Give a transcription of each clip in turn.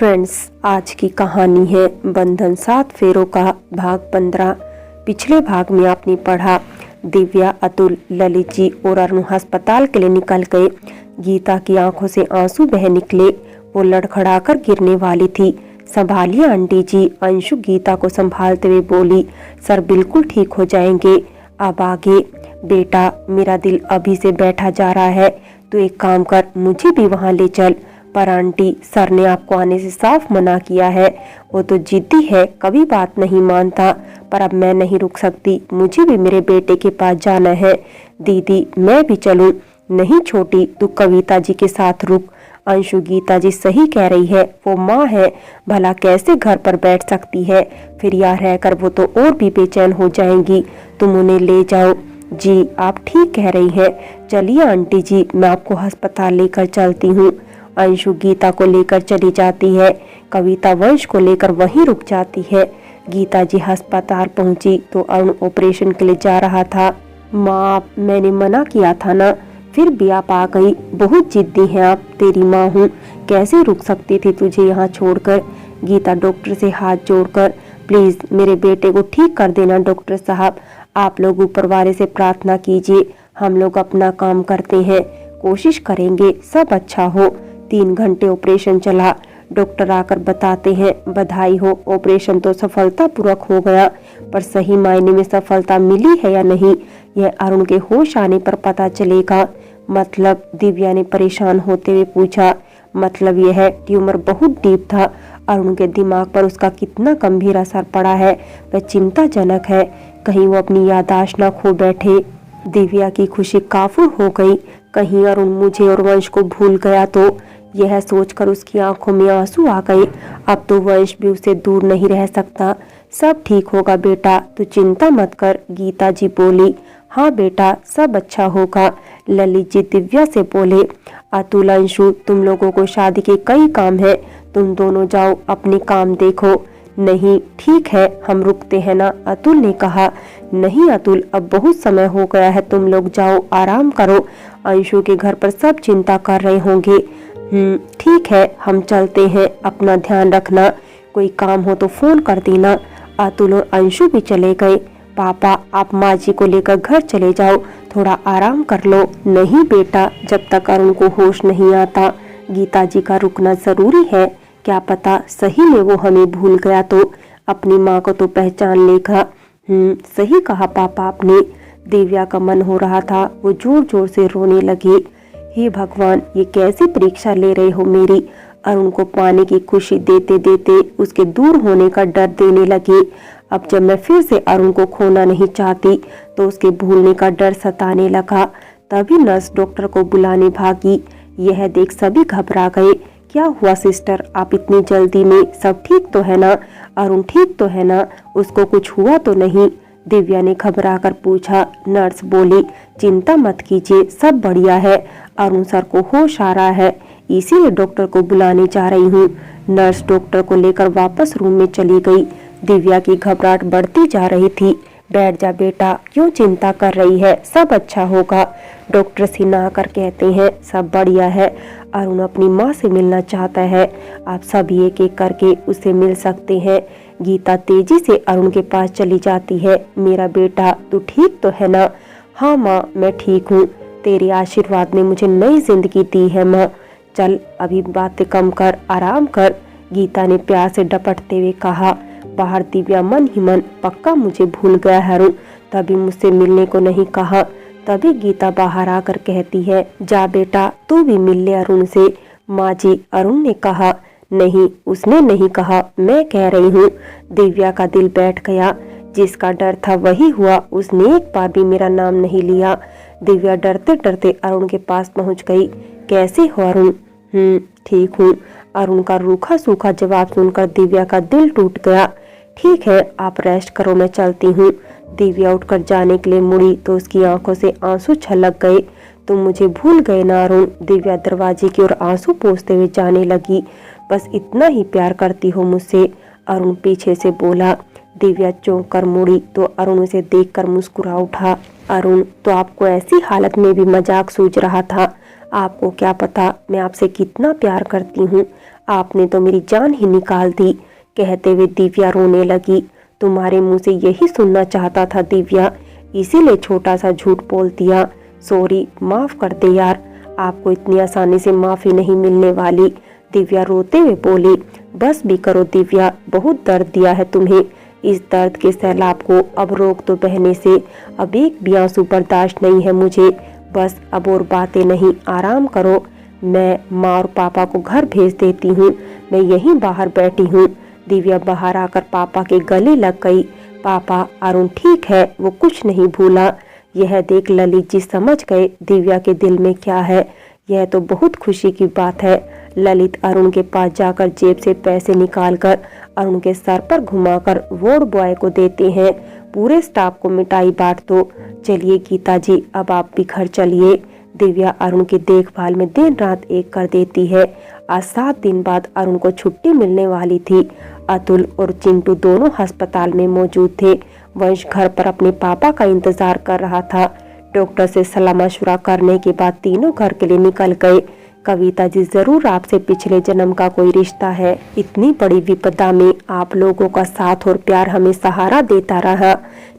Friends, आज की कहानी है बंधन 7 फेरों का भाग 15। पिछले भाग में आपने पढ़ा दिव्या, अतुल, ललित जी और अरुण अस्पताल के लिए निकल गए। गीता की आंखों से आंसू बह निकले। वो लड़खड़ाकर गिरने वाली थी। संभालिए आंटी जी। अंशु गीता को संभालते हुए बोली, सर बिल्कुल ठीक हो जाएंगे। अब आगे। बेटा, मेरा दिल अभी से बैठा जा रहा है। तू एक काम कर, मुझे भी वहाँ ले चल। पर आंटी, सर ने आपको आने से साफ मना किया है। वो तो जिद्दी है, कभी बात नहीं मानता। पर अब मैं नहीं रुक सकती, मुझे भी मेरे बेटे के पास जाना है। दीदी, मैं भी चलूं? नहीं छोटी, तू कविता जी के साथ रुक। अंशु, गीता जी सही कह रही है, वो माँ है, भला कैसे घर पर बैठ सकती है। फिर यहाँ रहकर वो तो और भी बेचैन हो जाएंगी। तुम उन्हें ले जाओ। जी, आप ठीक कह रही हैं। चलिए आंटी जी, मैं आपको अस्पताल लेकर चलती हूँ। अंशु गीता को लेकर चली जाती है। कविता वंश को लेकर वहीं रुक जाती है। गीता जी अस्पताल पहुंची तो अरुण ऑपरेशन के लिए जा रहा था। माँ, मैंने मना किया था ना, फिर भी आप आ गई। बहुत जिद्दी हैं आप। तेरी माँ हूँ, कैसे रुक सकती थी तुझे यहाँ छोड़कर। गीता डॉक्टर से हाथ जोड़कर, प्लीज मेरे बेटे को ठीक कर देना डॉक्टर साहब। आप लोग ऊपर वाले से प्रार्थना कीजिए, हम लोग अपना काम करते हैं, कोशिश करेंगे सब अच्छा हो। 3 घंटे ऑपरेशन चला। डॉक्टर आकर बताते हैं, बधाई हो, ऑपरेशन तो सफलतापूर्वक हो गया। पर सही मायने में सफलता मिली है या नहीं, यह अरुण के होश आने पर पता चलेगा। मतलब? दिव्या ने परेशान होते हुए पूछा। मतलब यह है, ट्यूमर बहुत डीप था। अरुण के दिमाग पर उसका कितना गंभीर असर पड़ा है वह चिंताजनक है। कहीं वो अपनी याददाश्त न खो बैठे। दिव्या की खुशी काफूर हो गई। कहीं अरुण मुझे और वंश को भूल गया तो। यह सोचकर उसकी आंखों में आंसू आ गए। अब तो वंश भी उसे दूर नहीं रह सकता। सब ठीक होगा बेटा, तू चिंता मत कर। गीता जी बोली। हाँ बेटा, सब अच्छा होगा। ललित जी दिव्या से बोले। अतुल, अंशु, तुम लोगों को शादी के कई काम है, तुम दोनों जाओ अपने काम देखो। नहीं, ठीक है, हम रुकते हैं ना, अतुल ने कहा। नहीं अतुल, अब बहुत समय हो गया है, तुम लोग जाओ, आराम करो। अंशु के घर पर सब चिंता कर रहे होंगे। ठीक है, हम चलते हैं, अपना ध्यान रखना। कोई काम हो तो फोन कर देना। अतुल और अंशु भी चले गए। पापा, आप माँ जी को लेकर घर चले जाओ, थोड़ा आराम कर लो। नहीं बेटा, जब तक अरुण को होश नहीं आता, गीता जी का रुकना जरूरी है। क्या पता सही में वो हमें भूल गया तो। अपनी माँ को तो पहचान लेगा। सही कहा पापा आपने। दिव्या का मन हो रहा था, वो जोर जोर से रोने लगी। हे भगवान, ये कैसी परीक्षा ले रहे हो मेरी। अरुण को पाने की खुशी देते देते उसके दूर होने का डर देने लगी। अब जब मैं फिर से अरुण को खोना नहीं चाहती तो उसके भूलने का डर सताने लगा। तभी नर्स डॉक्टर को बुलाने भागी। यह देख सभी घबरा गए। क्या हुआ सिस्टर, आप इतनी जल्दी में? सब ठीक तो है ना? अरुण ठीक तो है ना? उसको कुछ हुआ तो नहीं? दिव्या ने घबराकर पूछा। नर्स बोली, चिंता मत कीजिए, सब बढ़िया है। अरुण सर को होश आ रहा है, इसीलिए डॉक्टर को बुलाने जा रही हूँ। नर्स डॉक्टर को लेकर वापस रूम में चली गई। दिव्या की घबराहट बढ़ती जा रही थी। बैठ जा बेटा, क्यों चिंता कर रही है, सब अच्छा होगा। डॉक्टर सिन्हा आकर कहते हैं, सब बढ़िया है। अरुण अपनी माँ से मिलना चाहता है। आप सभी एक एक करके उसे मिल सकते हैं। गीता तेजी से अरुण के पास चली जाती है। मेरा बेटा, तू ठीक तो है ना? हाँ माँ, मैं ठीक हूँ। तेरे आशीर्वाद ने मुझे नई जिंदगी दी है माँ। चल अभी बातें कम कर, आराम कर। गीता ने प्यार से डपटते हुए कहा। बाहर दिव्या मन ही मन, पक्का मुझे भूल गया है अरुण, तभी मुझसे मिलने को नहीं कहा। तभी गीता बाहर आकर कहती है, जा बेटा, तू भी मिल ले अरुण से। माँ जी, अरुण ने कहा। नहीं, उसने नहीं कहा, मैं कह रही हूँ। दिव्या का दिल बैठ गया। जिसका डर था वही हुआ, उसने एक बार भी मेरा नाम नहीं लिया। दिव्या डरते डरते अरुण के पास पहुंच गई। कैसे हो अरुण? ठीक हूँ। अरुण का रूखा सूखा जवाब सुनकर दिव्या का दिल टूट गया। ठीक है, आप रेस्ट करो, मैं चलती हूँ। दिव्या उठकर जाने के लिए मुड़ी तो उसकी आंखों से आंसू छलक गए। तुम मुझे भूल गए ना अरुण? दिव्या दरवाजे की ओर आंसू पोंछते हुए जाने लगी। बस इतना ही प्यार करती हो मुझसे? अरुण पीछे से बोला। दिव्या चौंक कर मुड़ी तो अरुण उसे देखकर मुस्कुरा उठा। अरुण, तो आपको ऐसी हालत में भी मजाक सूझ रहा था? आपको क्या पता मैं आपसे कितना प्यार करती हूँ। आपने तो मेरी जान ही निकाल दी। कहते हुए दिव्या रोने लगी। तुम्हारे मुंह से यही सुनना चाहता था दिव्या, इसीलिए छोटा सा झूठ बोल दिया। सॉरी, माफ कर दे यार, आपको इतनी आसानी से माफी नहीं मिलने वाली। दिव्या रोते हुए बोली। बस भी करो दिव्या, बहुत दर्द दिया है तुम्हें। इस दर्द के सैलाब को अब रोक दो बहने से। अब एक भी आंसू बर्दाश्त नहीं है मुझे। बस अब और बातें नहीं, आराम करो। मैं माँ और पापा को घर भेज देती हूँ, मैं यहीं बाहर बैठी हूँ। दिव्या बाहर आकर पापा के गले लग गई। पापा, अरुण ठीक है, वो कुछ नहीं भूला। यह देख ललित जी समझ गए दिव्या के दिल में क्या है। यह तो बहुत खुशी की बात है। ललित अरुण के पास जाकर जेब से पैसे निकालकर अरुण के सर पर घुमाकर वार्ड बॉय को देते हैं। पूरे स्टाफ को मिठाई बांट दो। चलिए गीता जी, अब आप भी घर चलिए। दिव्या अरुण की देखभाल में दिन रात एक कर देती है। आज 7 दिन बाद अरुण को छुट्टी मिलने वाली थी। अतुल और चिंटू दोनों अस्पताल में मौजूद थे। वंश घर पर अपने पापा का इंतजार कर रहा था। डॉक्टर से सलाह मशवरा करने के बाद तीनों घर के लिए निकल गए। कविता जी, जरूर आपसे पिछले जन्म का कोई रिश्ता है। इतनी बड़ी विपदा में आप लोगों का साथ और प्यार हमें सहारा देता रहा।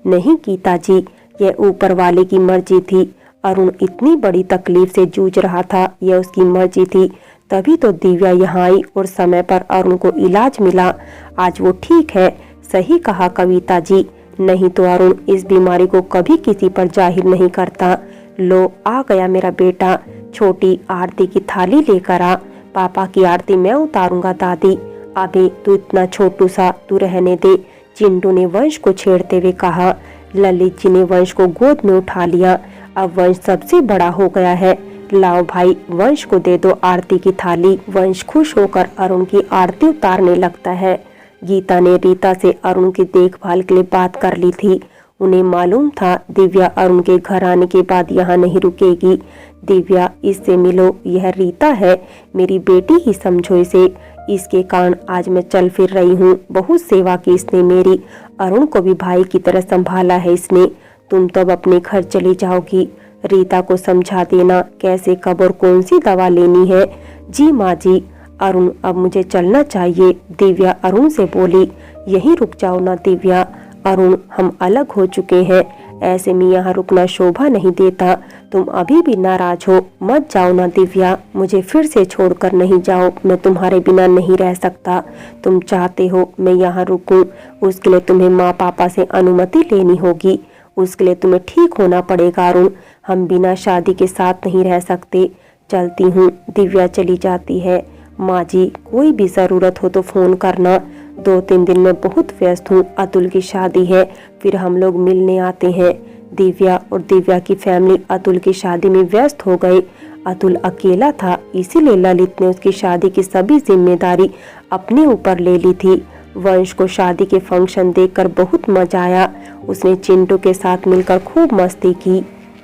नहीं गीता जी, यह ऊपर वाले की मर्जी थी। अरुण इतनी बड़ी तकलीफ से जूझ रहा था, यह उसकी मर्जी थी। तभी तो दिव्या यहाँ आई और समय पर अरुण को इलाज मिला। आज वो ठीक है। सही कहा कविता जी, नहीं तो अरुण इस बीमारी को कभी किसी पर जाहिर नहीं करता। लो, आ गया मेरा बेटा। छोटी आरती की थाली लेकर आ। पापा की आरती मैं उतारूंगा दादी। अभी तू इतना छोटू सा, तू रहने दे। चिंटू ने वंश को छेड़ते हुए कहा। ललित जी ने वंश को गोद में उठा लिया। अब वंश सबसे बड़ा हो गया है। लाओ भाई, वंश को दे दो आरती की थाली। वंश खुश होकर अरुण की आरती उतारने लगता है। गीता ने रीता से अरुण की देखभाल के लिए बात कर ली थी। उन्हें मालूम था दिव्या अरुण के घर आने के बाद यहाँ नहीं रुकेगी। दिव्या, इससे मिलो, यह रीता है, मेरी बेटी ही समझो इसे। इसके कारण आज मैं चल फिर रही हूँ। बहुत सेवा की इसने मेरी। अरुण को भी भाई की तरह संभाला है इसने। तुम तो अब अपने घर चली जाओगी। रीता को समझा देना कैसे, कब और कौन सी दवा लेनी है। जी माँ जी। अरुण, अब मुझे चलना चाहिए। दिव्या अरुण से बोली। यहीं रुक जाओ ना दिव्या। अरुण, हम अलग हो चुके हैं, ऐसे में यहाँ रुकना शोभा नहीं देता। तुम अभी भी नाराज हो, मत जाओ ना दिव्या। मुझे फिर से छोड़कर नहीं जाओ, मैं तुम्हारे बिना नहीं रह सकता। तुम चाहते हो मैं यहाँ रुकूं, उसके लिए तुम्हें माँ पापा से अनुमति लेनी होगी। उसके लिए तुम्हें ठीक होना पड़ेगा अरुण। हम बिना शादी के साथ नहीं रह सकते। चलती हूँ। दिव्या चली जाती है। माँ जी, कोई भी जरूरत हो तो फोन करना। 2-3 दिन में बहुत व्यस्त हूँ। अतुल की शादी है, फिर हम लोग मिलने आते हैं। दिव्या और दिव्या की फैमिली अतुल की शादी में व्यस्त हो गए। अतुल अकेला था, इसीलिए ललित ने उसकी शादी की सभी जिम्मेदारी अपने ऊपर ले ली थी। वंश को शादी के फंक्शन देखकर बहुत मजा आया। उसने चिंटू के साथ मिलकर खूब मस्ती की।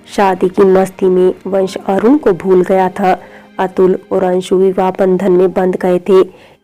शादी की मस्ती में वंश अरुण को भूल गया था। अतुल और अंशु विवाह बंधन में बंध गए थे।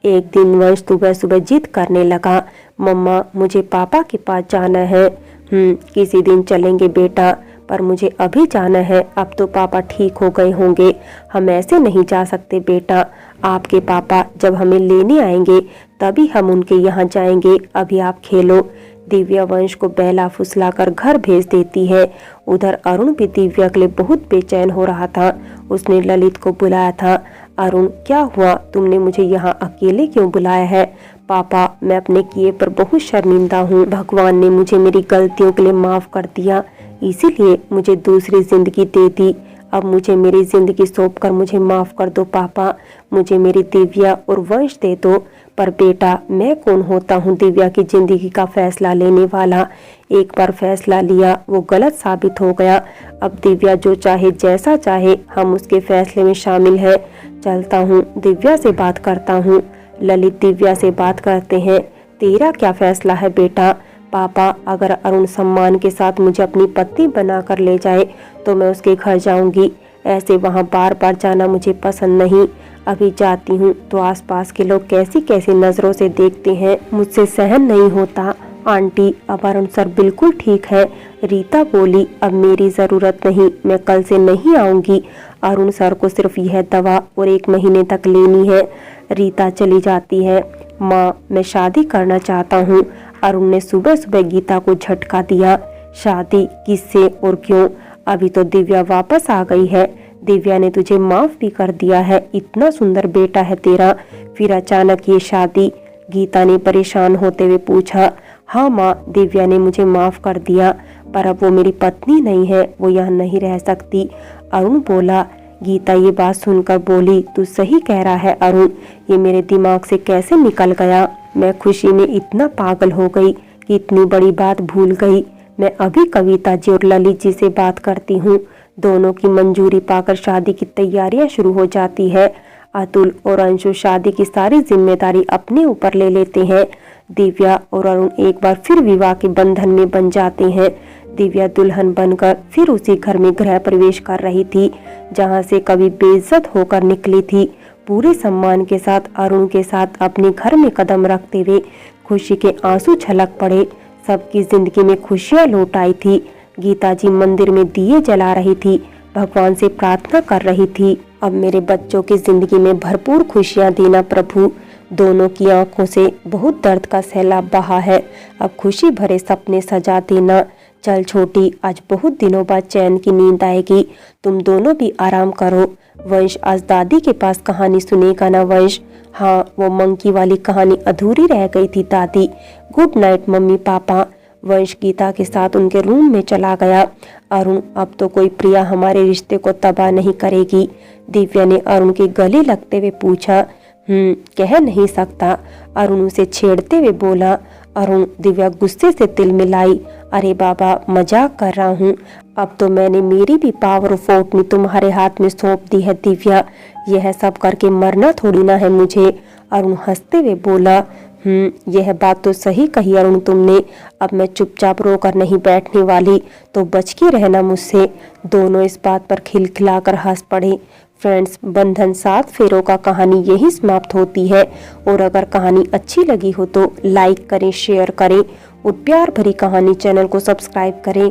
एक दिन वंश सुबह सुबह जिद करने लगा, मम्मा मुझे पापा के पास जाना है। किसी दिन चलेंगे बेटा, पर मुझे अभी जाना है। अब तो पापा ठीक हो गए होंगे, हम ऐसे नहीं जा सकते बेटा। आपके पापा जब हमें लेने आएंगे तभी हम उनके यहाँ जाएंगे, अभी आप खेलो। दिव्या वंश को बहला फुसलाकर घर भेज देती है। उधर अरुण भी दिव्या के लिए बहुत बेचैन हो रहा था। उसने ललित को बुलाया था। अरुण, क्या हुआ, तुमने मुझे यहाँ अकेले क्यों बुलाया है? पापा, मैं अपने किए पर बहुत शर्मिंदा हूँ। भगवान ने मुझे मेरी गलतियों के लिए माफ कर दिया, इसीलिए मुझे दूसरी जिंदगी दे दी। अब मुझे मेरी जिंदगी सौंपकर मुझे माफ कर दो पापा। मुझे मेरी दिव्या और वंश दे दो। पर बेटा, मैं कौन होता हूँ दिव्या की जिंदगी का फैसला लेने वाला? एक बार फैसला लिया वो गलत साबित हो गया। अब दिव्या जो चाहे जैसा चाहे, हम उसके फैसले में शामिल हैं। चलता हूँ, दिव्या से बात करता हूँ। ललित दिव्या से बात करते हैं। तेरा क्या फैसला है बेटा? पापा, अगर अरुण सम्मान के साथ मुझे अपनी पत्नी बनाकर ले जाए तो मैं उसके घर जाऊंगी। ऐसे वहां बार बार जाना मुझे पसंद नहीं। अभी जाती हूँ तो आसपास के लोग कैसी कैसी नजरों से देखते हैं, मुझसे सहन नहीं होता। आंटी, अब अरुण सर बिल्कुल ठीक है। रीता बोली, अब मेरी जरूरत नहीं, मैं कल से नहीं आऊंगी। अरुण सर को सिर्फ यह दवा और 1 महीने तक लेनी है। रीता चली जाती है। माँ, मैं शादी करना चाहता हूँ। अरुण ने सुबह सुबह गीता को झटका दिया। शादी किससे और क्यों? अभी तो दिव्या वापस आ गई है। दिव्या ने तुझे माफ भी कर दिया है, इतना सुंदर बेटा है तेरा, फिर अचानक ये शादी? गीता ने परेशान होते हुए पूछा। हाँ माँ, दिव्या ने मुझे माफ कर दिया, पर अब वो मेरी पत्नी नहीं है, वो यहाँ नहीं रह सकती। अरुण बोला। गीता ये बात सुनकर बोली, तू सही कह रहा है अरुण, ये मेरे दिमाग से कैसे निकल गया। मैं खुशी में इतना पागल हो गई कि इतनी बड़ी बात भूल गई। मैं अभी कविता जी और ललित जी से बात करती हूँ। दोनों की मंजूरी पाकर शादी की तैयारियां शुरू हो जाती है। अतुल और अंशु शादी की सारी जिम्मेदारी अपने ऊपर ले लेते हैं। दिव्या और अरुण एक बार फिर विवाह के बंधन में बन जाते हैं। दिव्या दुल्हन बनकर फिर उसी घर में गृह प्रवेश कर रही थी जहां से कभी बेइज्जत होकर निकली थी। पूरे सम्मान के साथ अरुण के साथ अपने घर में कदम रखते हुए खुशी के आंसू छलक पड़े। सबकी जिंदगी में खुशियां लौट आई थी। गीता जी मंदिर में दिए जला रही थी, भगवान से प्रार्थना कर रही थी, अब मेरे बच्चों की जिंदगी में भरपूर खुशियां देना प्रभु। दोनों की आंखों से बहुत दर्द का सैलाब बहा है, अब खुशी भरे सपने सजा देना। चल छोटी, आज बहुत दिनों बाद चैन की नींद आएगी, तुम दोनों भी आराम करो। वंश आज दादी के पास कहानी सुनेगा ना वंश? हाँ, वो मंकी वाली कहानी अधूरी रह गई थी दादी। Good night mummy papa. वंश गीता के साथ उनके रूम में चला गया। अरुण, अब तो कोई प्रिया हमारे रिश्ते को तबाह नहीं करेगी? दिव्या ने अरुण के गले लगते हुए पूछा। कह नहीं सकता, अरुण उसे छेड़ते हुए बोला। अरुण, दिव्या गुस्से से तिल मिलाई। अरे बाबा, मजाक कर रहा हूँ, अब तो मैंने मेरी भी पावर ऑफ अटॉर्नी तुम्हारे हाथ में सौंप दी है दिव्या, यह सब करके मरना थोड़ी ना है मुझे। अरुण हंसते हुए बोला। यह बात तो सही कही अरुण तुमने, अब मैं चुपचाप रोकर नहीं बैठने वाली, तो बच के रहना मुझसे। दोनों इस बात पर खिलखिलाकर हंस पड़े। फ्रेंड्स, बंधन 7 फेरों का कहानी यही समाप्त होती है। और अगर कहानी अच्छी लगी हो तो लाइक करें, शेयर करें और प्यार भरी कहानी चैनल को सब्सक्राइब करें।